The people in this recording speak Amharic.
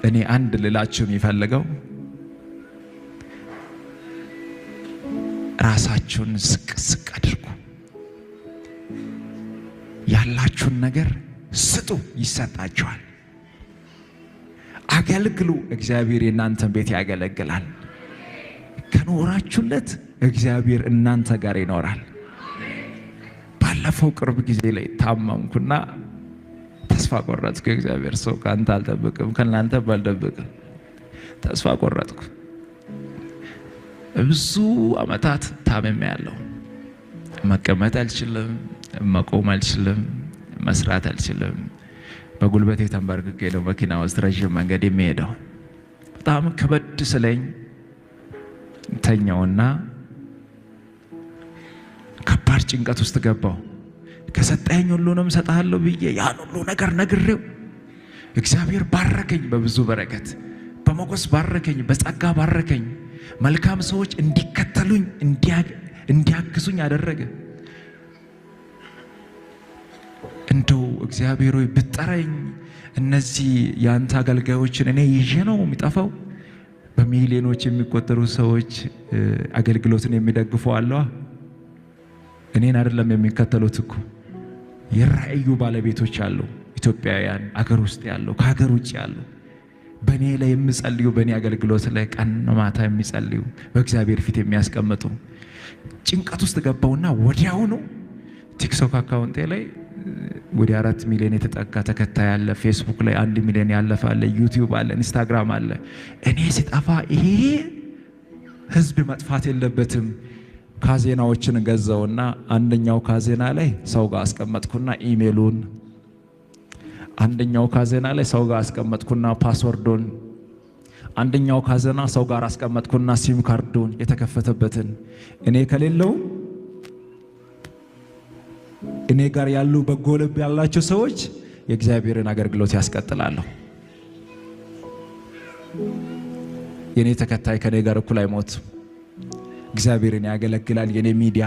እኔ አንድ ልላችሁ የሚፈልገው ራሳችሁን ዝቅ አድርጉ። ያላችሁን ነገር ስጡ፣ ይሰጣችኋል። አገልግሉ፣ እግዚአብሔር የእናንተን ቤት ያገለግላል። ከኖራችሁለት እግዚአብሔር እናንተ ጋር ይኖራል። ባለፈው ቅርብ ጊዜ ላይ ታመምኩና ተስፋ ቆረጥኩ። እግዚአብሔር ሰው ካንተ አልጠብቅም፣ ከናንተ ባልጠብቅም ተስፋ ቆረጥኩ። ብዙ አመታት ታመሜያለሁ። መቀመጥ አልችልም፣ መቆም አልችልም፣ መስራት አልችልም። በጉልበቴ ተንበርክኬ ነው መኪና ውስጥ ረጅም መንገድ የሚሄደው። በጣም ከበድ ስለኝ ተኛውና ከባድ ጭንቀት ውስጥ ገባው። ከሰጠኝ ሁሉንም ሰጣለሁ ብዬ ያን ሁሉ ነገር ነግሬው እግዚአብሔር ባረከኝ። በብዙ በረከት በሞገስ ባረከኝ፣ በጸጋ ባረከኝ። መልካም ሰዎች እንዲከተሉኝ እንዲያግዙኝ አደረገ። እንደው እግዚአብሔር ሆይ ብጠራኝ እነዚህ ያንተ አገልጋዮችን እኔ ይዤ ነው የሚጠፋው። በሚሊዮኖች የሚቆጠሩ ሰዎች አገልግሎትን የሚደግፉ አለዋ። እኔን አይደለም የሚከተሉት እኮ የራእዩ ባለቤቶች አሉ። ኢትዮጵያውያን አገር ውስጥ ያሉ ከሀገር ውጭ ያሉ በእኔ ላይ የሚጸልዩ በእኔ አገልግሎት ላይ ቀን ማታ የሚጸልዩ በእግዚአብሔር ፊት የሚያስቀምጡ። ጭንቀት ውስጥ ገባውና ወዲያውኑ ቲክቶክ አካውንቴ ላይ ወደ 4 ሚሊዮን የተጠጋ ተከታይ አለ። ፌስቡክ ላይ 1 ሚሊዮን ያለፈ አለ። ዩቲዩብ አለ፣ ኢንስታግራም አለ። እኔ ሲጠፋ ይሄ ህዝብ መጥፋት የለበትም። ካዜናዎችን ገዛውና አንደኛው ካዜና ላይ ሰው ጋር አስቀመጥኩና ኢሜሉን፣ አንደኛው ካዜና ላይ ሰው ጋር አስቀመጥኩና ፓስወርዱን፣ አንደኛው ካዜና ሰው ጋር አስቀመጥኩና ሲም ካርዱን የተከፈተበትን። እኔ ከሌለው እኔ ጋር ያሉ በጎ ልብ ያላቸው ሰዎች የእግዚአብሔርን አገልግሎት ያስቀጥላሉ። የኔ ተከታይ ከኔ ጋር እኩል አይሞት። እግዚአብሔርን ያገለግላል። የኔ ሚዲያ